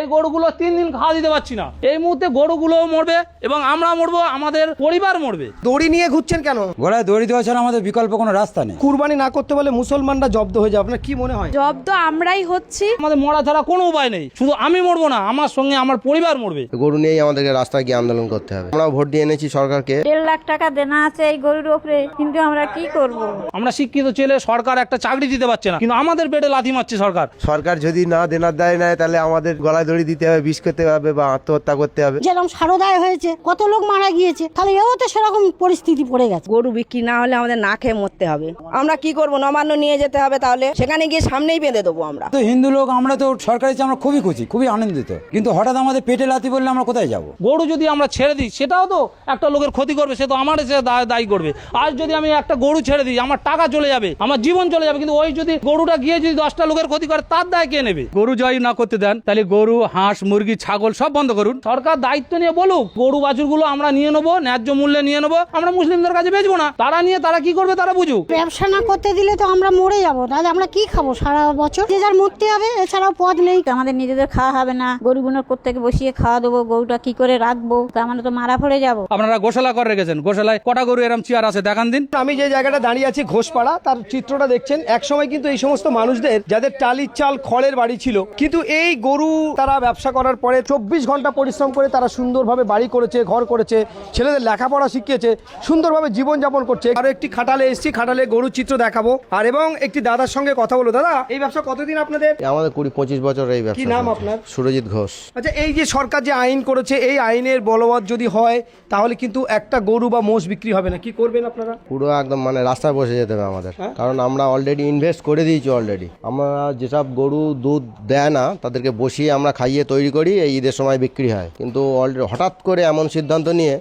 এই গরুগুলো 3 দিন খাওয়া দিতে পারছি না। এই মুহূর্তে গরুগুলো মরবে এবং আমরা মরবো, আমাদের পরিবার মরবে। দড়ি নিয়ে ঘুরছেন কেন? গলায় দড়ি দেওয়া ছাড়া আমাদের বিকল্প কোনো রাস্তা নেই। কুরবানি না করতে বলে মুসলমানরা জব্দ হয়ে যায়, আপনার কি মনে হয়? জব্দ আমরাই হচ্ছি। আমাদের মরা ছাড়া কোনো উপায় নেই। শুধু আমি মরবো না, আমার সঙ্গে আমার পরিবার মরবে। গরু নিয়েই আমাদেরকে রাস্তায় গিয়ে আন্দোলন করতে হবে। আমরা ভোট দিয়ে এনেছি সরকারকে। 1.5 লাখ টাকা দেনা আছে এই গরুর উপরে, কিন্তু আমরা কি করব? আমরা শিক্ষিত ছেলে, সরকার একটা চাকরি দিতে পারছে না, কিন্তু আমাদের পেটে লাথি মারছে সরকার। সরকার যদি না দেনার দায় নেয় তাহলে আমাদের গলায় দড়ি দিতে হবে, বিষ খেতে হবে বা আত্মহত্যা করতে হবে। যেরকম সারদায় হয়েছে, কত লোক মারা গিয়েছে, তাহলে এও তো সেরকম পরিস্থিতি পড়ে গেছে। গরু বিক্রি না হলে আমাদের না খেয়ে মরতে হবে। আমরা কি করব? নবান্ন নিয়ে যেতে হবে, তাহলে সেখানে গিয়ে সামনেই বেঁধে দেবো আমরা। তো হিন্দু লোক আমরা তো সরকারি আমরা খুবই খুশি, খুবই আনন্দিত, কিন্তু হঠাৎ আমাদের পেটে লাথি বললে আমরা কোথায় যাব? গরু যদি আমরা ছেড়ে দিই সেটাও তো একটা লোকের ক্ষতি করবে, সে তো আমার সে দায়ী করবে। আজ যদি আমি একটা গরু ছেড়ে দিই, আমার টাকা চলে যাবে, আমার জীবন চলে যাবে, কিন্তু ওই যদি গরুটা গিয়ে যদি 10টা লোকের ক্ষতি করে, তার দায় কে নেবে? গরু জয় না করতে দেন, তাহলে গরু, হাঁস, মুরগি, ছাগল সব বন্ধ করুন। সরকার দায়িত্ব নিয়ে বলুক, গরু বাছুরগুলো আমরা নিয়ে নেবো, ন্যায্য মূল্যে নিয়ে নেবো, আমরা মুসলিমদের কাছে বেচবো না। তারা নিয়ে তারা কি করবে তারা বুঝুক। ব্যবসা না করতে দিলে তো আমরা মরে যাবো, তাহলে আমরা কি খাবো সারা বছর? যে যার মরতে হবে, এছাড়াও পথ নেই। আমাদের নিজেদের খাওয়া হবে না, গরুগুলোর প্রত্যেকে বসিয়ে খাওয়া দেবো, গরুটা কি করে রাখবো? তা আমরা তো মারা পড়ে যাবো। আপনারা গোশালা করে রেখেছেন, গোশালায় কটা গরু এরম চেয়ার আছে দেখান দিন। আমি যে জায়গাটা দাঁড়িয়ে আছি ঘোষপাড়া, তার চিত্রটা দেখছেন। একসময় কিন্তু এই সমস্ত মানুষদের যাদের টালির চাল খড়ের বাড়ি ছিল, কিন্তু এই গরু তারা ব্যবসা করার পরে 24 ঘন্টা পরিশ্রম করে তারা সুন্দরভাবে বাড়ি করেছে, ঘর করেছে, ছেলেদের লেখাপড়া শিখিয়েছে, সুন্দরভাবে জীবনযাপন করছে। আরো একটি খাটালে এসেছি, খাটালে গরুর চিত্র দেখাবো আর এবং একটি দাদার সঙ্গে কথা বলবো। দাদা, এই ব্যবসা কতদিন আপনাদের? আমাদের 20-25 বছর এই ব্যবসা। কি নাম আপনার? সুরজিৎ ঘোষ। আচ্ছা, এই যে সরকার যে আইন করেছে, এই আইনের বলবৎ যদি হয় তাহলে কিন্তু একটা গরু বা মোষ বিক্রি হবে না, কি করবেন আপনারা? পুরো একদম মানে রাস্তায় বসে যেতে হবে আমাদের, কারণ আমরা অলরেডি ইনভেস্ট করে দিয়েছি। অলরেডি আমরা যেসব গরু দুধ দেয় না তাদেরকে বসিয়ে আমরা খাইয়ে তৈরি করি, এই ঈদের সময় বিক্রি হয়। কিন্তু অলরেডি হঠাৎ করে এমন সিদ্ধান্ত নিয়ে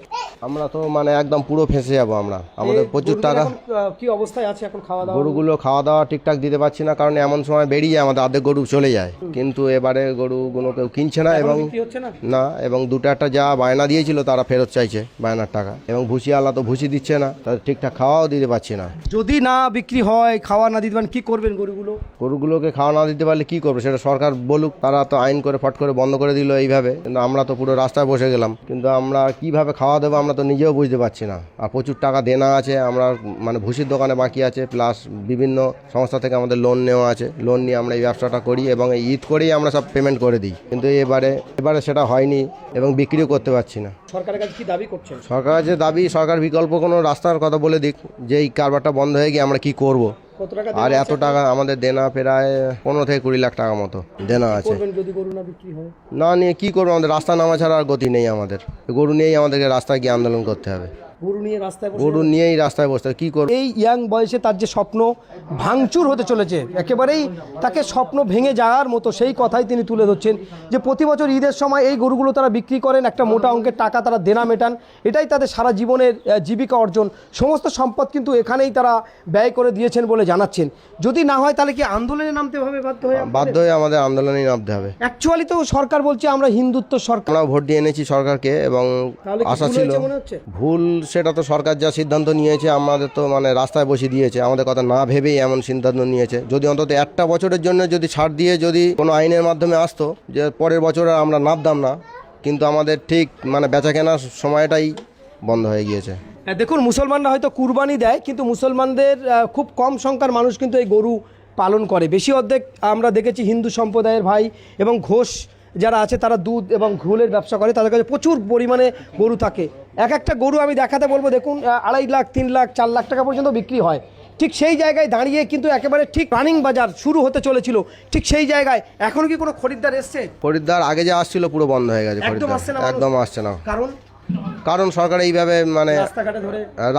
আমরা তো মানে একদম পুরো ফেঁসে যাবো আমরা। আমাদের প্রচুর টাকা। কি অবস্থায় আছে এখন খাওয়া দাওয়া? গরুগুলো খাওয়া দাওয়া ঠিকঠাক দিতে পারছি না, কারণ এমন সময় বেরিয়ে আমাদের অর্ধেক গরু চলে যায়, কিন্তু এবারে গরুগুলো কেউ কিনছে না এবং না, এবং দুটো একটা যা বায়না দিয়েছিল তারা ফেরত চাইছে বায়নার টাকা, এবং ভুসিওয়ালা তো ভুসি দিচ্ছে না, তাদের ঠিকঠাক খাওয়াও দিতে পারছি না। যদি না বিক্রি হয়, খাওয়া না দিতে পারেন, কি করবেন গরুগুলোকে খাওয়া না দিতে পারলে কি করবে সেটা সরকার বলুক। তারা তো আইন করে ফট করে বন্ধ করে দিল এইভাবে, কিন্তু আমরা তো পুরো রাস্তায় বসে গেলাম, কিন্তু আমরা কিভাবে খাওয়া দেবো আমরা তো নিজেও বুঝতে পারছি না। আর প্রচুর টাকা দেনা আছে, আমরা মানে ভুসির দোকানে বাকি আছে, প্লাস বিভিন্ন সংস্থা থেকে আমাদের লোন নেওয়া আছে। লোন নিয়ে আমরা এই ব্যবসাটা করি এবং এই ঈদ করেই আমরা সব পেমেন্ট করে দিই, কিন্তু এবারে সেটা হয়নি এবং বিক্রিও করতে পারছি না। সরকারের কাছে কি দাবি করছেন? সরকারের যে দাবি, সরকার বিকল্প কোনো রাস্তার কথা বলে দিক, যে এই কারবারটা বন্ধ হয়ে গিয়ে আমরা কি করব। আর এত টাকা আমাদের দেনা, প্রায় 15 থেকে 20 লাখ টাকা মতো দেনা আছে। যদি গরু না বিক্রি হয়, না নিয়ে কি করবো? আমাদের রাস্তা নামা ছাড়া আর গতি নেই। আমাদের গরু নিয়েই আমাদেরকে রাস্তায় গিয়ে আন্দোলন করতে হবে। গরু নিয়েই রাস্তায় বসতে হবে, কি করবো? এই ইয়াং বয়সে তার যে স্বপ্ন ভাঙচুর হতে চলেছে, একেবারেই তাকে স্বপ্ন ভেঙে যাওয়ার মতো সেই কথাই তিনি তুলে ধরছেন, যে প্রতি বছর ঈদের সময় এই গরুগুলো তারা বিক্রি করেন, একটা মোটা অঙ্কের টাকা তারা দেনা মেটান, এটাই তাদের সারা জীবনের জীবিকা অর্জন। সমস্ত সম্পদ কিন্তু এখানেই তারা ব্যয় করে দিয়েছেন বলে জানাচ্ছেন। যদি না হয় তাহলে কি আন্দোলনে নামতে হবে? বাধ্য হয়ে আমাদের আন্দোলনেই নামতে হবে। অ্যাকচুয়ালি তো সরকার বলছে আমরা হিন্দুত্ব সরকার। আমরা ভোট দিয়ে এনেছি সরকারকে এবং আশা ছিল ভুল, সেটা তো সরকার যা সিদ্ধান্ত নিয়েছে আমাদের তো মানে রাস্তায় বসিয়ে দিয়েছে, আমাদের কথা না ভেবেই এমন সিদ্ধান্ত নিয়েছে। যদি অন্তত একটা বছরের জন্য যদি ছাড় দিয়ে যদি কোনো আইনের মাধ্যমে আসতো যে পরের বছর আমরা নামতাম না, কিন্তু আমাদের ঠিক মানে বেচা কেনার সময়টাই বন্ধ হয়ে গিয়েছে। দেখুন, মুসলমানরা হয়তো কুরবানি দেয়, কিন্তু মুসলমানদের খুব কম সংখ্যার মানুষ কিন্তু এই গরু পালন করে। বেশি অর্ধেক আমরা দেখেছি হিন্দু সম্প্রদায়ের ভাই এবং ঘোষ যারা আছে তারা দুধ এবং ঘোলের ব্যবসা করে, তাদের কাছে প্রচুর পরিমাণে গরু থাকে। এক একটা গরু আমি দেখাতে বলবো, দেখুন 2.5 লাখ, 3 লাখ, 4 লাখ টাকা পর্যন্ত বিক্রি হয়। ঠিক সেই জায়গায় দাঁড়িয়ে কিন্তু একেবারে ঠিক রানিং বাজার শুরু হতে চলেছিল, ঠিক সেই জায়গায় এখনো কি কোনো খরিদ্দার এসছে? খরিদ্দার আগে যা আসছিল পুরো বন্ধ হয়ে গেছে, একদম আসছে না। কারণ সরকার এইভাবে মানে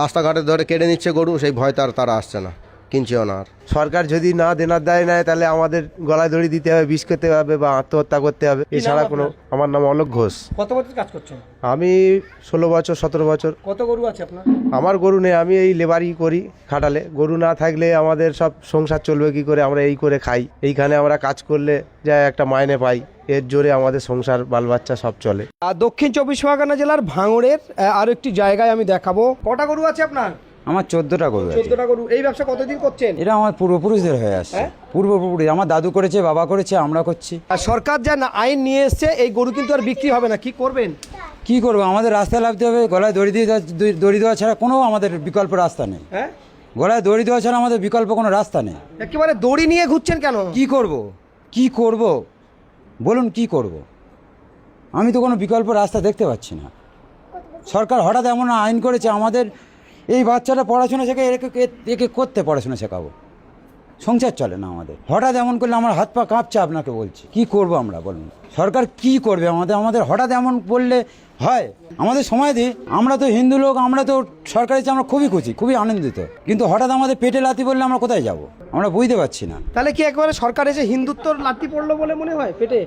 রাস্তাঘাটে ধরে কেটে নিচ্ছে গরু, সেই ভয় তারা আসছে না, কিনছেও না। আর সরকার যদি না দেনার দায় নেয় তাহলে আমাদের গলায় দড়ি দিতে হবে, বিষ খেতে হবে বা আত্মহত্যা করতে হবে, এছাড়া কোনো। আমার নাম অলোক ঘোষ। কত বছর কাজ করছেন? আমি 16 বছর 17 বছর। কত গরু আছে আপনার? আমার গরু নেই, আমি এই লেবারই করি খাটালে। গরু না থাকলে আমাদের সব সংসার চলবে কি করে? আমরা এই করে খাই, এইখানে আমরা কাজ করলে যা একটা মাইনে পাই, এর জোরে আমাদের সংসার বাল বাচ্চা সব চলে। দক্ষিণ 24 পরগনা জেলার ভাঙড়ের আরো একটি জায়গায় আমি দেখাবো। কটা গরু আছে আপনার? আমার 14টা গরু আছে। 14টা গরু। এই ব্যবসা কতদিন করছেন? এটা আমার পূর্বপুরুষদের হয়ে আসছে। হ্যাঁ? পূর্বপুরুষ, আমার দাদু করেছে, বাবা করেছে, আমরা করছি। আর সরকার যা আইন নিয়ে এসছে এই গরু কিন্তু আর বিক্রি হবে না, কি করবেন? কি করবো, আমাদের রাস্তায় লাভতে হবে, গলায় দড়ি দেওয়া ছাড়া কোনো আমাদের বিকল্প রাস্তা নেই। হ্যাঁ, গলায় দড়ি দেওয়া ছাড়া আমাদের বিকল্প কোনো রাস্তা নেই। একেবারে দড়ি নিয়ে ঘুরছেন কেন? কি করব বলুন, কি করব? আমি তো কোনো বিকল্প রাস্তা দেখতে পাচ্ছি না। সরকার হঠাৎ এমন আইন করেছে, আমাদের এই বাচ্চাটা পড়াশোনা শেখে, একে করতে পড়াশোনা শেখাবো, সংসার চলে না আমাদের। হঠাৎ এমন করলে আমার হাত পা কাঁপছে, আপনাকে বলছি। কি করব আমরা বলুন? সরকার কি করবে আমাদের হঠাৎ এমন বললে হয়? আমাদের সময় দিই, আমরা তো হিন্দু লোক, আমরা তো সরকারের চেয়ে আমরা খুবই খুশি, খুবই আনন্দিত। কিন্তু হঠাৎ আমাদের পেটে লাথি বললে আমরা কোথায় যাব? আমরা বুঝতে পারছি না। তাহলে কি একবারে সরকার এসে হিন্দুত্বর লাথি পড়লো বলে মনে হয় পেটে?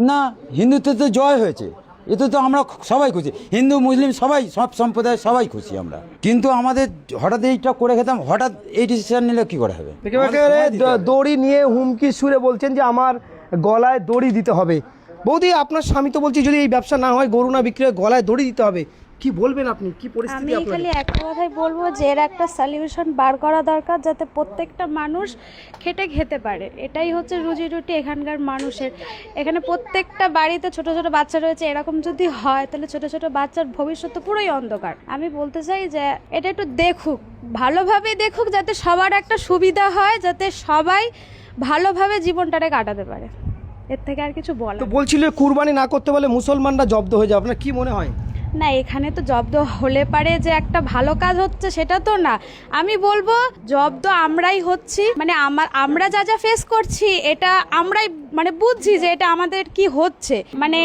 না, হিন্দুত্বের তো জয় হয়েছে, এতে তো আমরা সবাই খুশি, হিন্দু মুসলিম সবাই, সব সম্প্রদায় সবাই খুশি আমরা। কিন্তু আমাদের হঠাৎ এইটা করে খেতাম, হঠাৎ এই ডিসিশন নিলে কি করে হবে? একেবারে দড়ি নিয়ে হুমকি সুরে বলছেন যে আমার গলায় দড়ি দিতে হবে। বৌদি, আপনার স্বামী তো বলছি যদি এই ব্যবসা না হয়, গরু না বিক্রি হয়, গলায় দড়ি দিতে হবে। কি বলবেন আপনি? কি পরিস্থিতি আমি আপনার? খালি একটা কথাই বলবো যে এর একটা সলিউশন বার করা দরকার, যাতে প্রত্যেকটা মানুষ খেটে খেতে পারে। এটাই হচ্ছে রুজি রুটি এখানকার মানুষের। এখানে প্রত্যেকটা বাড়িতে ছোট ছোট বাচ্চা রয়েছে, এরকম যদি হয় তাহলে ছোট ছোট বাচ্চার ভবিষ্যৎ তো পুরোই অন্ধকার। আমি বলতে চাই যে এটা একটু দেখুক, ভালোভাবে দেখুক, যাতে সবার একটা সুবিধা হয়, যাতে সবাই ভালোভাবে জীবনটারে কাটাতে পারে। এর থেকে আর কিছু বলা তো বলছিল কুরবানি না করতে বলে মুসলমানরা জব্দ হয়ে যাবে, আপনার কি মনে হয়? না, এখানে তো জব্দ হলে পারে যে একটা ভালো কাজ হচ্ছে সেটা তো না। আমি বলবো জব্দ আমরাই হচ্ছি, মানে আমরা যা যা ফেস করছি এটা আমরাই মানে বুঝছি যে এটা আমাদের কি হচ্ছে। মানে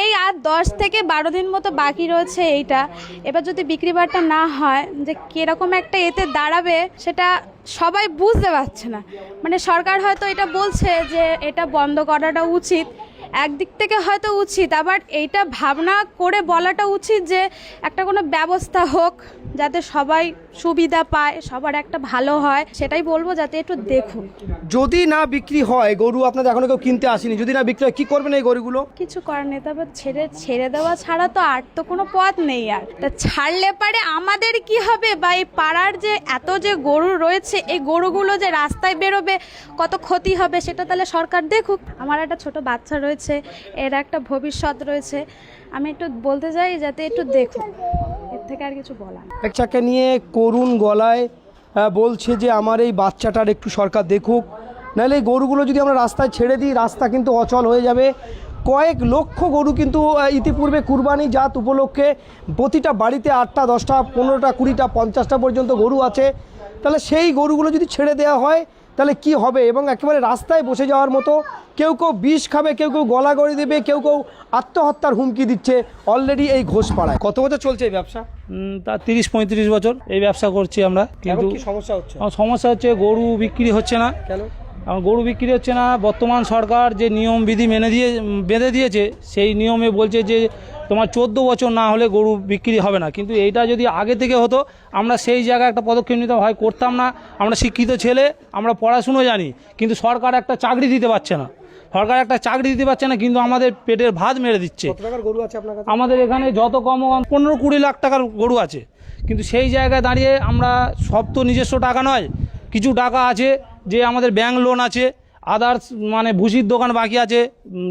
এই আর 10 থেকে 12 দিন মতো বাকি রয়েছে এইটা। এবার যদি বিক্রি বাট্টা না হয়, যে কিরকম একটা এতে দাঁড়াবে সেটা সবাই বুঝতে পারছে না। মানে সরকার হয়তো এটা বলছে যে এটা বন্ধ করাটা উচিত, একদিক থেকে হয়তো উচিত, আবার এইটা ভাবনা করে বলাটা উচিত যে একটা কোনো ব্যবস্থা হোক যাতে সবাই সুবিধা পায়, সবার একটা ভালো হয়। সেটাই বলবো, যাতে একটু দেখুন। যদি না বিক্রি হয় গরু, আপনাদের এখনো কেউ কিনতে আসেনি, যদি না বিক্রি হয় কি করবেন এই গরুগুলো? কিছু করার নেই, তবে ছেড়ে দেওয়া ছাড়া তো আর তো কোনো পথ নেই। আর তা ছাড়লে পারে আমাদের কি হবে, বা এই পাড়ার যে এত যে গরু রয়েছে, এই গরুগুলো যে রাস্তায় বেরোবে, কত ক্ষতি হবে সেটা তাহলে সরকার দেখুক। আমার একটা ছোট বাচ্চা রয়েছে, এর একটা ভবিষ্যৎ রয়েছে। আমি একটু বলতে চাই যাতে একটু দেখুন, এর থেকে আর কিছু বলা না। বাচ্চাকে নিয়ে করুণ গলায় বলছে যে আমার এই বাচ্চাটার একটু সরকার দেখুক, নাহলে এই গরুগুলো যদি আমরা রাস্তায় ছেড়ে দিই, রাস্তা কিন্তু অচল হয়ে যাবে। কয়েক লক্ষ গরু কিন্তু ইতিপূর্বে কুরবানি জাত উপলক্ষে প্রতিটা বাড়িতে 8টা 10টা 15টা 20টা 50টা পর্যন্ত গরু আছে। তাহলে সেই গরুগুলো যদি ছেড়ে দেওয়া হয় তাহলে কি হবে? এবং একেবারে রাস্তায় বসে যাওয়ার মতো, কেউ কেউ বিষ খাবে, কেউ কেউ গলাগড়ি দেবে, কেউ কেউ আত্মহত্যার হুমকি দিচ্ছে অলরেডি এই ঘোষপাড়ায়। কত বছর চলছে এই ব্যবসা? তা 30-35 বছর এই ব্যবসা করছি আমরা। কিন্তু কি সমস্যা হচ্ছে? আমার সমস্যা হচ্ছে গরু বিক্রি হচ্ছে না। কেন? আমার গরু বিক্রি হচ্ছে না, বর্তমান সরকার যে নিয়ম বিধি বেঁধে দিয়েছে, সেই নিয়মে বলছে যে তোমার 14 বছর না হলে গরু বিক্রি হবে না। কিন্তু এইটা যদি আগে থেকে হতো, আমরা সেই জায়গায় একটা পদক্ষেপ নিতে হয় করতাম না। আমরা শিক্ষিত ছেলে, আমরা পড়াশুনো জানি, কিন্তু সরকার একটা চাকরি দিতে পারছে না। সরকার একটা চাকরি দিতে পারছে না, কিন্তু আমাদের পেটের ভাত মেরে দিচ্ছে। কত টাকার গরু আছে আপনার কাছে? আমাদের এখানে যত কম 15-20 লাখ টাকার গরু আছে। কিন্তু সেই জায়গায় দাঁড়িয়ে আমরা, সব তো নিজস্ব টাকা নয়, কিছু টাকা আছে যে আমাদের ব্যাংক লোন আছে, আদার্স মানে ভুসির দোকান বাকি আছে,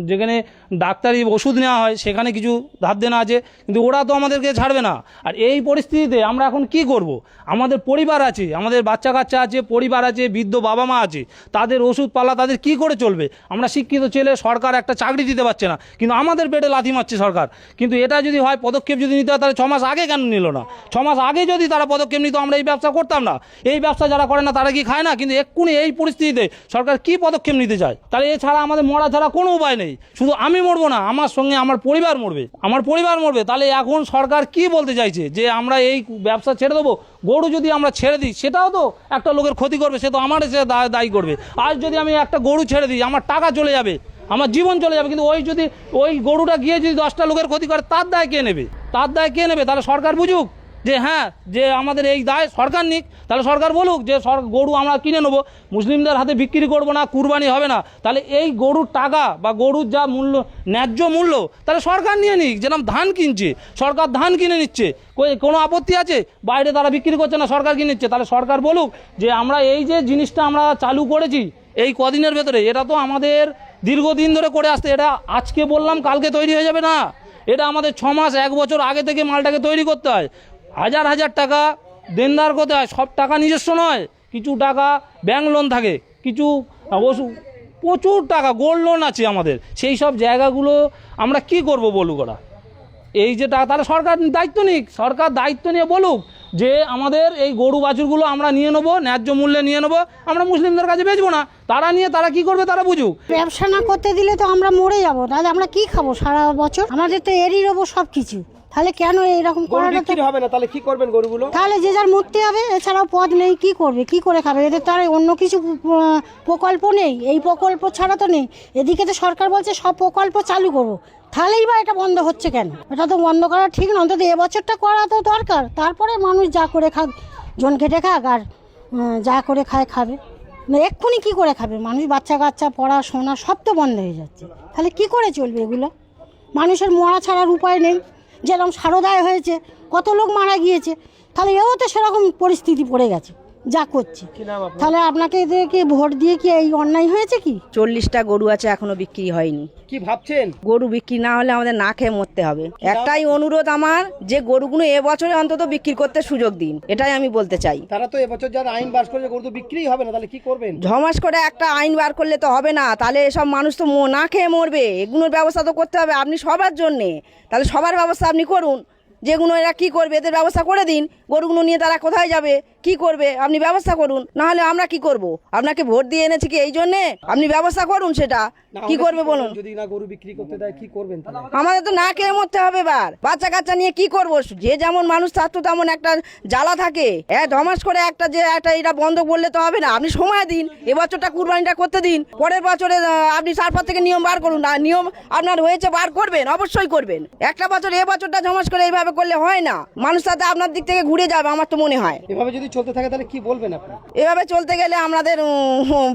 যেখানে ডাক্তারি ওষুধ নেওয়া হয় সেখানে কিছু ধার দেনা আছে, কিন্তু ওরা তো আমাদেরকে ছাড়বে না। আর এই পরিস্থিতিতে আমরা এখন কি করব? আমাদের পরিবার আছে, আমাদের বাচ্চা কাচ্চা আছে, পরিবার আছে, বৃদ্ধ বাবা মা আছে, তাদের ওষুধ পালা তাদের কি করে চলবে? আমরা শিক্ষিত ছেলে, সরকার একটা চাকরি দিতে পারছে না, কিন্তু আমাদের পেটে লাথি মারছে সরকার। কিন্তু এটা যদি হয়, পদক্ষেপ যদি নিতে হয়, তাহলে 6 মাস আগে কেন নিল না? 6 মাস আগে যদি তারা পদক্ষেপ নিত, আমরা এই ব্যবসা করতাম না। এই ব্যবসা যারা করে না তারা কি খায় না? কিন্তু এক্ষুনি এই পরিস্থিতিতে সরকার কি পদক্ষেপ নিতে চায়? তাহলে এছাড়া আমাদের মরা ছাড়া কোনো উপায় নেই। শুধু আমি মরবো না, আমার সঙ্গে আমার পরিবার মরবে। তাহলে এখন সরকার কি বলতে চাইছে? যে আমরা এই ব্যবসা ছেড়ে দেবো? গরু যদি আমরা ছেড়ে দিই, সেটাও তো একটা লোকের ক্ষতি করবে, সে তো আমার এসে দায়ী করবে। আজ যদি আমি একটা গরু ছেড়ে দিই, আমার টাকা চলে যাবে, আমার জীবন চলে যাবে, কিন্তু ওই গরুটা গিয়ে যদি 10টা লোকের ক্ষতি করে, তার দায় কে নেবে? তাহলে সরকার বুঝুক, যে হ্যাঁ যে আমাদের এই দায় সরকার নিক, তাহলে সরকার বলুক যে গরু আমরা কিনে নেবো, মুসলিমদের হাতে বিক্রি করবো না, কুরবানি হবে না, তাহলে এই গরুর টাকা বা গরুর যা মূল্য, ন্যায্য মূল্য, তাহলে সরকার নিয়ে নিক। যেরকম ধান কিনছে, সরকার ধান কিনে নিচ্ছে, কোনো আপত্তি আছে? বাইরে তারা বিক্রি করছে না, সরকার কিনে নিচ্ছে, তাহলে সরকার বলুক যে আমরা এই যে জিনিসটা আমরা চালু করেছি এই কদিনের ভেতরে, এটা তো আমাদের দীর্ঘদিন ধরে করে আসতে, এটা আজকে বললাম কালকে তৈরি হয়ে যাবে না, এটা আমাদের 6 মাস 1 বছর আগে থেকে মালটাকে তৈরি করতে হয়, হাজার হাজার টাকা দেনদার করতে হয়, সব টাকা নিজস্ব নয়, কিছু টাকা ব্যাংক লোন থাকে, কিছু প্রচুর টাকা গোল্ড লোন আছে আমাদের, সেই সব জায়গাগুলো আমরা কি করব বলুক ওরা? এই যে টাকা, তাহলে সরকার দায়িত্ব নিক, সরকার দায়িত্ব নিয়ে বলুক যে আমাদের এই গরু বাছুরগুলো আমরা নিয়ে নেবো, ন্যায্য মূল্যে নিয়ে নেবো, আমরা মুসলিমদের কাছে বেচবো না, তারা নিয়ে তারা কি করবে তারা বুঝুক। ব্যবসা না করতে দিলে তো আমরা মরে যাবো, তাহলে আমরা কি খাবো সারা বছর? আমাদের তো এরই নেবো সব কিছু, তাহলে কেন এরকম গরু করাটা? বিক্রি হবে না, তাহলে কি করবেন গরুগুলো? তাহলে যে যার মরতে হবে, এছাড়াও পথ নেই, কি করবে, কি করে খাবে? এদের তো আর অন্য কিছু প্রকল্প নেই, এই প্রকল্প ছাড়া তো নেই। এদিকে তো সরকার বলছে সব প্রকল্প চালু করবো, তাহলেই বা এটা বন্ধ হচ্ছে কেন? এটা তো বন্ধ করা ঠিক না, অন্তত এবছরটা করা তো দরকার, তারপরে মানুষ যা করে খাক, জন খেটে খাক, আর যা করে খায় খাবে না। এক্ষুনি কি করে খাবে মানুষ? বাচ্চা কাচ্চা পড়াশোনা সব তো বন্ধ হয়ে যাচ্ছে, তাহলে কি করে চলবে এগুলো? মানুষের মরা ছাড়ার উপায় নেই। যেরকম সারদায় হয়েছে, কত লোক মারা গিয়েছে, তাহলে এও তো সেরকম পরিস্থিতি পড়ে গেছে যা করছে। তাহলে আপনাকে এদেরকে ভোট দিয়ে কি এই অন্যায় হয়েছে কি? 40টা গরু আছে এখনো বিক্রি হয়নি। কি ভাবছেন? গরু বিক্রি না হলে আমাদের না খেয়ে মরতে হবে। একটাই অনুরোধ আমার, যে গরুগুলো এবছরে অন্তত বিক্রি করতে সুযোগ দিন, এটাই আমি বলতে চাই। তারা তো এবছর যারা আইন পাস করেছে গরু তো বিক্রিই হবে না, তাহলে কি করবেন? ঝমাস করে একটা আইন বার করলে তো হবে না, তাহলে এসব মানুষ তো না খেয়ে মরবে। এগুলোর ব্যবস্থা তো করতে হবে আপনি সবার জন্যে, তাহলে সবার ব্যবস্থা আপনি করুন। যেগুলো এরা কি করবে এদের ব্যবস্থা করে দিন, গরুগুলো নিয়ে তারা কোথায় যাবে, কি করবে আপনি ব্যবস্থা করুন, না হলে আমরা কি করব? আপনাকে ভোট দিয়ে এনেছি কি এই জন্যে? আপনি ব্যবস্থা করুন, সেটা কি করবে বলুন? যদি না গরু বিক্রি করতে দেয় কি করবেন তাহলে? আমাদের তো না খেয়ে মরতে হবে এবার। বাচ্চা কাচ্চা নিয়ে কি করব? যে যেমন মানুষ থাকতো তেমন একটা জ্বালা থাকে। ধমাস করে একটা যে একটা এটা বন্ধ করলে তো হবে না। আপনি সময় দিন, এবছরটা কুরবানিটা করতে দিন, পরের বছরে আপনি তারপর থেকে নিয়ম বার করুন। আর নিয়ম আপনার হয়েছে বার করবেন, অবশ্যই করবেন। একটা বছর এবছরটা জমাস করে এইভাবে করলে হয় না, মানুষ তাতে আপনার দিক থেকে ঘুরে যাবে আমার তো মনে হয়। এভাবে যদি চলতে থাকে তাহলে কি বলবেন আপনি? এভাবে চলতে গেলে আমাদের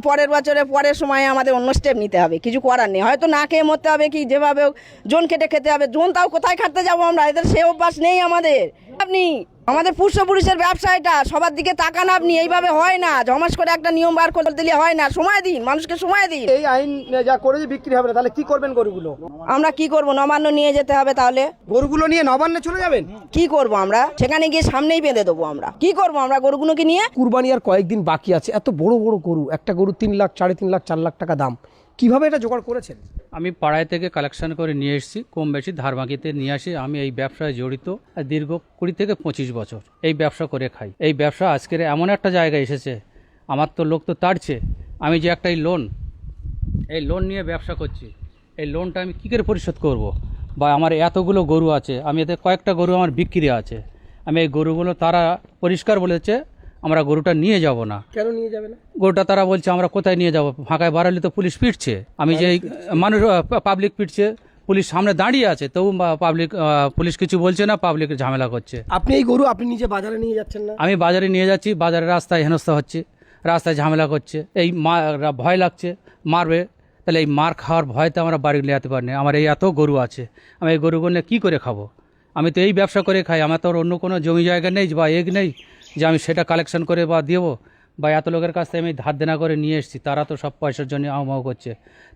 পরের বছরে পরের সময়ে আমাদের অন্য স্টেপ নিতে হবে, কিছু করার নেই। হয়তো না খেয়ে মরতে হবে, কি যেভাবে জন খেটে খেতে হবে। জন তাও কোথায় খাটতে যাবো আমরা? এদের সে অভ্যাস নেই আমাদের। আপনি আমাদের পূর্বপুরুষের ব্যবসা, এটা সবার দিকে তাকান আপনি। এইভাবে হয় না, জমাস করে একটা নিয়ম বার করে দিলে হয় না। সময় দিন, মানুষকে সময় দিন। এই আইন যা করেছে বিক্রি হবে না, তাহলে কি করবেন গরুগুলো? আমরা কি করব? নবান্ন নিয়ে যেতে হবে। তাহলে গরুগুলো নিয়ে নবান্নে চলে যাবেন? কি করব আমরা? সেখানে গিয়ে সামনেই বেঁধে দেবো। আমরা কি করব আমরা গরুগুলোকে নিয়ে? কুরবানি আর কয়েকদিন বাকি আছে, এত বড় বড় গরু, একটা গরু 3 লাখ 3.5 লাখ 4 লাখ টাকা দাম, কিভাবে এটা জোগাড় করেছেন? আমি পাড়ায় থেকে কালেকশন করে নিয়ে এসেছি, কম বেশি ধার বাকিতে নিয়ে আসি। আমি এই ব্যবসায় জড়িত দীর্ঘ 20 থেকে 25 বছর এই ব্যবসা করে খাই। এই ব্যবসা আজকের এমন একটা জায়গায় এসেছে, আমার তো লোক তো তাড়ছে। আমি যে একটা এই লোন নিয়ে ব্যবসা করছি, এই লোনটা আমি কী করে পরিশোধ করব? বা আমার এতগুলো গরু আছে, আমি এতে কয়েকটা গরু আমার বিক্রি আছে, আমি এই গরুগুলো তারা পরিষ্কার বলেছে আমরা গরুটা নিয়ে যাব না। কেন নিয়ে যাবে না? গরুটা তারা বলছে আমরা কোথায় নিয়ে যাব? ফাঁকায় বাড়ালে তো পুলিশ পিটছে। আমি যে মানুষ পাবলিক পিটছে, পুলিশ সামনে দাঁড়িয়ে আছে, তবু পুলিশ কিছু বলছে না, পাবলিক ঝামেলা করছে। আপনি এই গরু আপনি নিজে বাজারে নিয়ে যাচ্ছেন না? আমি বাজারে নিয়ে যাচ্ছি, বাজারে রাস্তায় হেনস্থা হচ্ছে, রাস্তায় ঝামেলা করছে। এই ভয় লাগছে মারবে, তাহলে এই মার খাওয়ার ভয়তে আমরা বাড়ি নিয়ে যেতে পারিনি। আমার এই এত গরু আছে, আমি এই গরুগুলো নিয়ে কী করে খাবো? আমি তো এই ব্যবসা করে খাই, আমার তো অন্য কোনো জমি জায়গা নেই বা নেই যে আমি সেটা কালেকশন করে বা দেবো। বা এত লোকের কাছ থেকে আমি ধার দেনা করে নিয়ে এসেছি, তারা তো সব পয়সার জন্য আউমাউ করছে,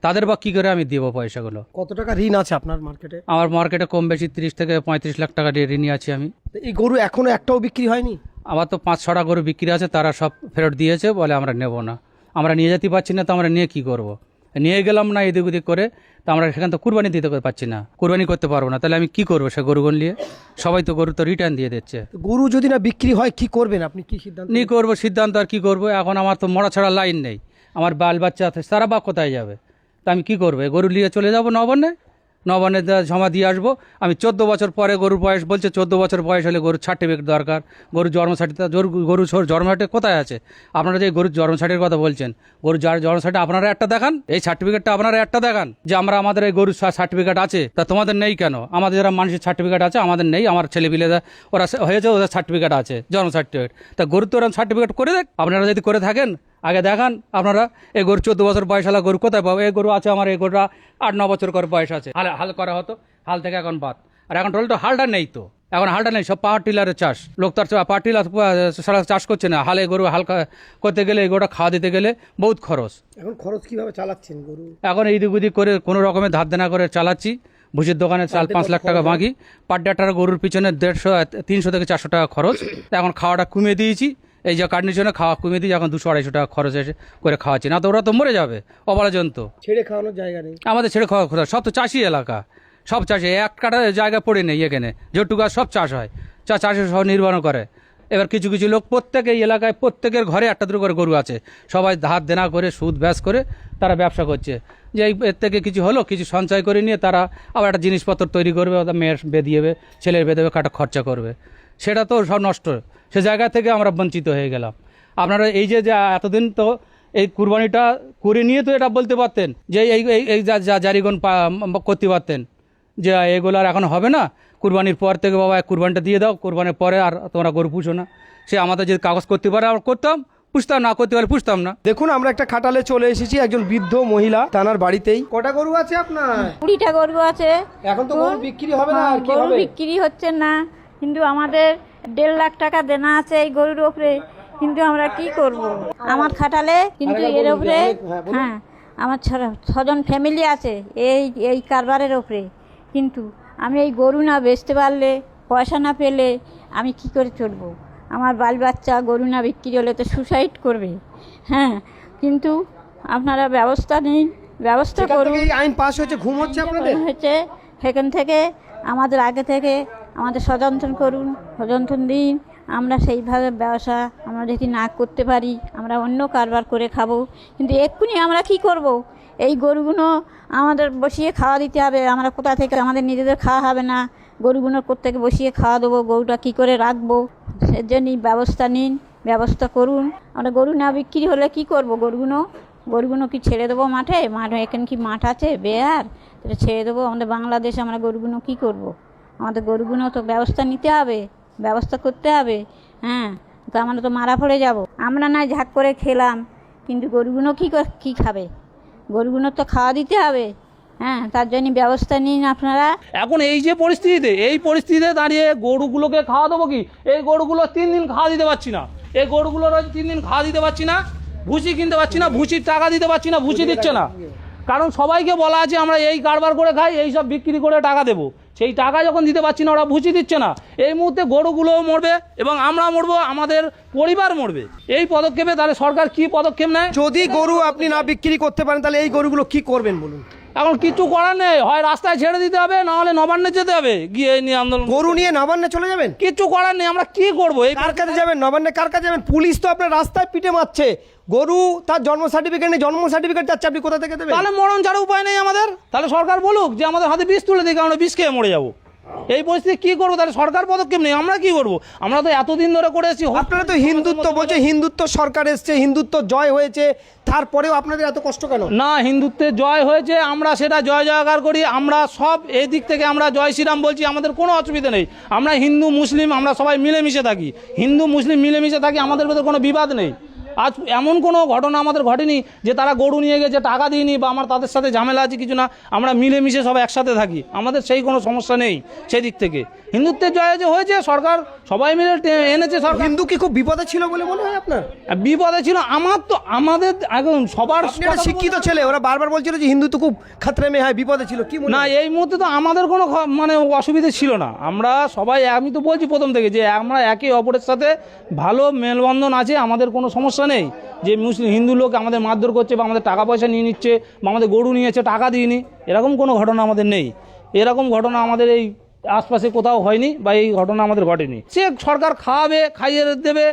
তাদের বা কী করে আমি দেবো পয়সাগুলো? কত টাকা ঋণ আছে আপনার মার্কেটে? আমার মার্কেটে কম বেশি 30 থেকে 35 লাখ টাকা দিয়ে ঋণী আছি আমি। এই গরু এখনো একটাও বিক্রি হয়নি? আমার তো 5-6টা গরু বিক্রি আছে, তারা সব ফেরত দিয়েছে, বলে আমরা নেব না। আমরা নিয়ে যেতে পারছি না, তো আমরা নিয়ে কী করব? নিয়ে গেলাম না এদিক ওদিক করে, তো আমরা সেখানে তো কুরবানি দিতে পারছি না, কুরবানি করতে পারবো না, তাহলে আমি কি করবো সে গরুগুলো নিয়ে? সবাই তো গরু তো রিটার্ন দিয়ে দিচ্ছে। গরু যদি না বিক্রি হয় কি করবেন আপনি? কি সিদ্ধান্ত নি করবো? সিদ্ধান্ত আর কি করবো? এখন আমার তো মরা ছাড়া লাইন নেই, আমার বাল বাচ্চা আছে, সারা বাপ কোথায় যাবে? তা আমি কি করবো? গরু নিয়ে চলে যাবো নবান্নে, নবান্নে জমা দিয়ে আসবো। আমি 14 বছর পরে গরুর বয়স বলছে, 14 বছর বয়স হলে গরুর সার্টিফিকেট দরকার, গরুর জন্ম সার্টিফিকেট। গরুর জন্ম সার্টিফিকেট কোথায় আছে? আপনারা যে গরুর জন্ম সার্টিফিকেট কথা বলছেন, গরুর জন্ম সার্টিফিকেট আপনারা একটা দেখান, এই সার্টিফিকেটটা আপনারা একটা দেখান যে আমাদের এই গরুর সার্টিফিকেট আছে। তা তোমাদের নেই কেন? আমাদের যারা মানুষের সার্টিফিকেট আছে, আমাদের নেই। আমার ছেলেপিলেরা ওরা হয়েছে, ওদের সার্টিফিকেট আছে, জন্ম সার্টিফিকেট। তা গরুর তো ওরা সার্টিফিকেট করে দেখ। আপনারা যদি করে থাকেন আগে দেখান। আপনারা এই গরু 14 বছর বয়স হলে গরু কোথায় পাবো? এই গরু আছে আমার, এই গরুটা 8-9 বছর করে বয়স আছে। হাল করা হতো, হাল থেকে এখন বাদ। আর এখন টোটাল তো হালটা নেই, তো এখন হালটা নেই, সব পাওয়ার টিলারের চাষ। লোক তার পাওয়ার টিলার সারা চাষ করছে না। হালে গরু হালকা করতে গেলে, এই গরুটা খাওয়া দিতে গেলে বহুত খরচ। এখন খরচ কিভাবে চালাচ্ছেন গরু? এখন এইদিক ওদিক করে কোনো রকমের ধার দেনা করে চালাচ্ছি। ভুষির দোকানে 4-5 লাখ টাকা বাকি, পার ডে একটা গরুর পিছনে 300 থেকে 400 টাকা খরচ। এখন খাওয়াটা কমিয়ে দিয়েছি, এই যে কন্ডিশনে খাওয়া কমিয়ে দিয়েছি। এখন 200-250 টাকা খরচ এসে করে খাওয়াচ্ছি, না তো ওরা তো মরে যাবে অবলা জন্তু। ছেড়ে খাওয়ানোর জায়গা নেই আমাদের ছেড়ে খাওয়া খোঁজা, সব তো চাষি এলাকা, সব চাষি, এক কাটা জায়গা পড়ে নেই এখানে। যেটুকু সব চাষ হয়, চাষের সব নির্ভর করে। এবার কিছু কিছু লোক প্রত্যেক এই এলাকায় প্রত্যেকের ঘরে একটা দুটো করে গরু আছে, সবাই ধার দেনা করে সুদ ব্যাস করে তারা ব্যবসা করছে। যে এর থেকে কিছু হলো, কিছু সঞ্চয় করে নিয়ে তারা আবার একটা জিনিসপত্র তৈরি করবে, ওদের মেয়ের বেঁধিয়ে ছেলের বেঁধে কাটা খরচা করবে। সেটা তো সব নষ্ট। সে জায়গা থেকে আমরা বঞ্চিত হয়ে গেলাম। আপনারা এই যে এতদিন তো এই কুরবানিটা করে নিয়ে তো এটা বলতে পারতেন যে এই জারিগণ করতে পারতেন যে এগুলো আর এখন হবে না, কুরবানির পর থেকে বাবা কুরবানিটা দিয়ে দাও, কুরবানির পরে আর তোমরা গরু পুষো না। সে আমাদের যদি কাগজ করতে পারে আমরা করতাম, পুষতাম, না করতে পারে পুষতাম না। দেখুন, আমরা একটা খাটালে চলে এসেছি, একজন বৃদ্ধ মহিলা তানার বাড়িতেই। কটা গরু আছে আপনার? 20টা গরু আছে। এখন তো গরু বিক্রি হবে না, আর কি গরু হবে? বিক্রি হচ্ছে না, কিন্তু আমাদের 1.5 লাখ টাকা দেনা আছে এই গরুর ওপরে। কিন্তু আমরা কি করব? আমার খাটালে কিন্তু এর ওপরে, হ্যাঁ, আমার 6জন ফ্যামিলি আছে এই কারবারের ওপরে। কিন্তু আমি এই গরু না বেচতে পারলে, পয়সা না পেলে আমি কি করে চলবো? আমার বাল বাচ্চা গরু না বিক্রি হলে তো সুসাইড করবে। হ্যাঁ, কিন্তু আপনারা ব্যবস্থা নিন, ব্যবস্থা করুন। এই আইন পাস হয়েছে, ঘুম হচ্ছে আপনাদের? হয়েছে, সেখান থেকে আমাদের আগে থেকে আমাদের সযন্ত্রণ করুন, সযন্ত্রণ দিন। আমরা সেইভাবে ব্যবসা আমরা যদি না করতে পারি, আমরা অন্য কারবার করে খাবো। কিন্তু এক্ষুনি আমরা কি করব? এই গরুগুলো আমাদের বসিয়ে খাওয়া দিতে হবে। আমরা কোথা থেকে, আমাদের নিজেদের খাওয়া হবে না, গরুগুলোর কোত্থেকে বসিয়ে খাওয়া দেবো? গরুটা কি করে রাখবো? সের জন্যই ব্যবস্থা নিন, ব্যবস্থা করুন। আমরা গরু না বিক্রি হলে কি করব? গরুগুলো কি ছেড়ে দেবো মাঠে? এখানে কি মাঠ আছে বেয়ার? এটা ছেড়ে দেবো? আমাদের বাংলাদেশে আমরা গরুগুলো কি করব? আমাদের গরুগুলো তো ব্যবস্থা নিতে হবে, ব্যবস্থা করতে হবে। হ্যাঁ, তো আমরা তো মারা পড়ে যাব। আমরা না ঝাঁক করে খেলাম, কিন্তু গরুগুলো কি খাবে? গরুগুলো তো খাওয়া দিতে হবে। হ্যাঁ, তার জন্য ব্যবস্থা নিন আপনারা। এখন এই যে পরিস্থিতিতে দাঁড়িয়ে গরুগুলোকে খাওয়া দেবো কি? এই গরুগুলো 3 দিন খাওয়া দিতে পারছি না। এই গরুগুলোর 3 দিন খাওয়া দিতে পারছি না, ভুসি কিনতে পারছি না, ভুসির টাকা দিতে পারছি না, ভুসি দিচ্ছে না। কারণ সবাইকে বলা আছে আমরা এই কারবার করে খাই, এই সব বিক্রি করে টাকা দেবো। সেই টাকা যখন দিতে পারছি না, ওরা ভুসি দিচ্ছে না। এই মুহূর্তে গরুগুলোও মরবে এবং আমরা মরবো, আমাদের পরিবার মরবে। এই পদক্ষেপে তাহলে সরকার কি পদক্ষেপ নেয়? যদি গরু আপনি না বিক্রি করতে পারেন, তাহলে এই গরুগুলো কি করবেন বলুন? এখন কিছু করার নেই, হয় রাস্তায় ছেড়ে দিতে হবে, না হলে নবান্নে যেতে হবে, গিয়ে নিয়ে আন্দোলন। গরু নিয়ে নবান্নে চলে যাবেন? কিছু করার নেই, আমরা কি করবো? এই কার কাছে যাবেন? নবান্নে কার কাছে যাবেন? পুলিশ তো আপনার রাস্তায় পিটে মারছে। গরু তার জন্ম সার্টিফিকেট নেই, জন্ম সার্টিফিকেট চাচ্ছে, আপনি কোথা থেকে দেবেন? তাহলে মরণ ছাড়া উপায় নেই আমাদের। তাহলে সরকার বলুক যে আমাদের হাতে বিষ তুলে দিকে, আমরা বিষ খেয়ে মরে যাবো। এই পরিস্থিতি কি করবো? তাহলে সরকার পদক্ষেপ নেই, আমরা কি করবো? আমরা তো এতদিন ধরে করে এসেছি। আপনারা তো হিন্দুত্ব বলছে, হিন্দুত্ব সরকার এসছে, হিন্দুত্ব জয় হয়েছে, তারপরেও আপনাদের এত কষ্ট কেন? না, হিন্দুত্বের জয় হয়েছে, আমরা সেটা জয় জয়কার করি। আমরা সব এই দিক থেকে আমরা জয় শ্রীরাম বলছি, আমাদের কোনো অসুবিধা নেই। আমরা হিন্দু মুসলিম আমরা সবাই মিলেমিশে থাকি, হিন্দু মুসলিম মিলেমিশে থাকি, আমাদের মধ্যে কোনো বিবাদ নেই। আজ এমন কোনো ঘটনা আমাদের ঘটেনি যে তারা গরু নিয়ে গেছে টাকা দিইনি বা আমার তাদের সাথে ঝামেলা আছে, কিছু না। আমরা মিলেমিশে সব একসাথে থাকি, আমাদের সেই কোনো সমস্যা নেই সেই দিক থেকে। হিন্দুত্বের জয় যে হয়েছে, সরকার সবাই মিলে এনেছে। সরকার হিন্দু কি খুব বিপদে ছিল বলে মনে হয় আপনার? বিপদে ছিল আমাদের এখন সবার। শিক্ষিত ছেলে, ওরা বারবার বলছিল যে হিন্দু তো খুব খাতরে মে হয়, বিপদে ছিল। কি না, এই মুহূর্তে তো আমাদের কোনো মানে অসুবিধা ছিল না। আমরা সবাই, আমি তো বলছি প্রথম থেকে যে আমরা একে অপরের সাথে ভালো মেলবন্ধন আছে, আমাদের কোনো সমস্যা নেই। যে মুসলিম হিন্দু লোক আমাদের মারধর করছে বা আমাদের টাকা পয়সা নিয়ে নিচ্ছে বা আমাদের গরু নিয়েছে টাকা দিইনি, এরকম কোনো ঘটনা আমাদের নেই। এরকম ঘটনা আমাদের এই আশপাশে কোথাও হয়নি বা এই ঘটনা আমাদের ঘটেনি। সে সরকার খাওয়াবে, খাইয়ে দেবে,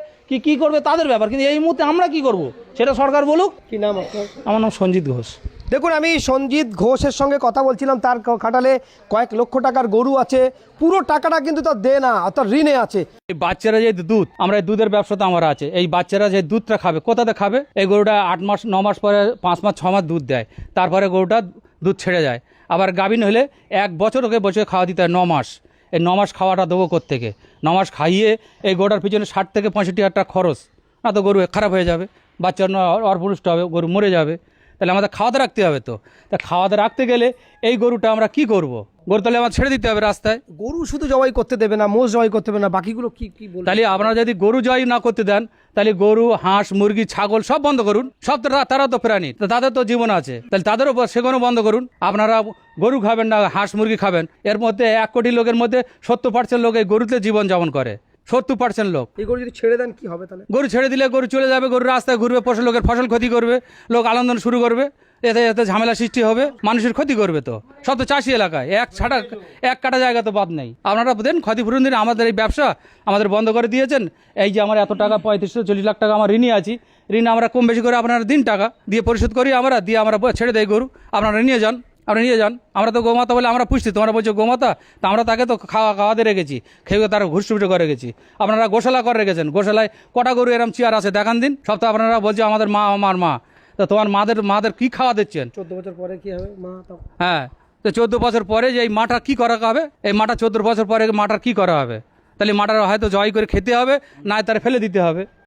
কি করবে তাদের ব্যাপার, কিন্তু এই মুহূর্তে আমরা কি করব সেটা সরকার বলুক। কি নাম আপনার? আমার নাম সঞ্জিত ঘোষ। দেখুন, আমি সঞ্জিত ঘোষের সঙ্গে কথা বলছিলাম, তার খাটালে কয়েক লক্ষ টাকার গরু আছে, পুরো টাকাটা কিন্তু তার দেয় না, অর্থাৎ ঋণে আছে। এই বাচ্চারা যে দুধ, আমরা এই দুধের ব্যবসা তো আমার আছে, এই বাচ্চারা যে দুধটা খাবে কোথাতে খাবে? এই গরুটা 8 মাস 9 মাস পরে 5 মাস 6 মাস দুধ দেয়, তারপরে গরুটা দুধ ছেড়ে যায়। আবার গাভিন হলে 1 বছর ওকে বসে খাওয়া দিতে হয় 9 মাস। এই 9 মাস খাওয়াটা দেবো কোত্থেকে? 9 মাস খাইয়ে এই গরুটার পিছনে 60 থেকে 65,000 টাকা খরচ, না তো গরু খারাপ হয়ে যাবে, বাচ্চা অর্পুষ্ট হবে, গরু মরে যাবে। তাহলে আমাদের খাওয়াতে রাখতে হবে। তো তা খাওয়াতে রাখতে গেলে এই গরুটা আমরা কি করব? গরু তাহলে আমার ছেড়ে দিতে হবে রাস্তায়। গরু শুধু জবাই করতে দেবে না, মোষ জবাই করতে দেবে না, বাকিগুলো কি কি বলবেন? তাহলে আপনারা যদি গরু জবাই না করতে দেন, তাহলে গরু, হাঁস, মুরগি, ছাগল সব বন্ধ করুন। সব তো তারা তো প্রাণী, তো তাদের তো জীবন আছে, তাহলে তাদেরও সেগুলো বন্ধ করুন। আপনারা গরু খাবেন না, হাঁস মুরগি খাবেন। এর মধ্যে 1 কোটি লোকের মধ্যে 70% লোক এই গরুতে জীবন যাপন করে। 70% লোক। এই গরু যদি ছেড়ে দেন কি হবে তাহলে? গরু ছেড়ে দিলে গরু চলে যাবে, গরু রাস্তায় ঘুরবে, লোকের ফসল ক্ষতি করবে, লোক আন্দোলন শুরু করবে, এতে এতে ঝামেলা সৃষ্টি হবে, মানুষের ক্ষতি করবে। তো সব তো চাষি এলাকায়, এক কাটা জায়গা তো বাদ নেই। আপনারা দেন ক্ষতিপূরণ দিন। আমাদের এই ব্যবসা আমাদের বন্ধ করে দিয়েছেন। এই যে আমার এত টাকা 35-40 লাখ টাকা আমার ঋণী আছি, ঋণ আমরা কম বেশি করে আপনারা দিন, টাকা দিয়ে পরিশোধ করি আমরা, দিয়ে আমরা ছেড়ে দেয় গরু, আপনারা নিয়ে যান, আপনারা নিয়ে যান। আমরা তো গোমাতা বলে আমরা পুষছি, তোমরা বলছো গোমাতা, তা আমরা তাকে তো খাওয়াতে রেখেছি, খেয়ে তারা ঘুষটুসে করে রেখেছি। আপনারা গোশালা করে রেখেছেন, গোশালায় কটা গরু এরম চেয়ার আছে দেখান দিন। সব তো আপনারা বলছো আমাদের মা, আমার মা, তো তোমার মাদের কি খাওয়া দিচ্ছেন? 14 বছর পরে কি হবে মা? হ্যাঁ, তো 14 বছর পরে যে এই মাটা কি করা হবে? এই মাটা 14 বছর পরে মাটার কি করা হবে? তাহলে মাটার হয়তো জয় করে খেতে হবে, না তার ফেলে দিতে হবে।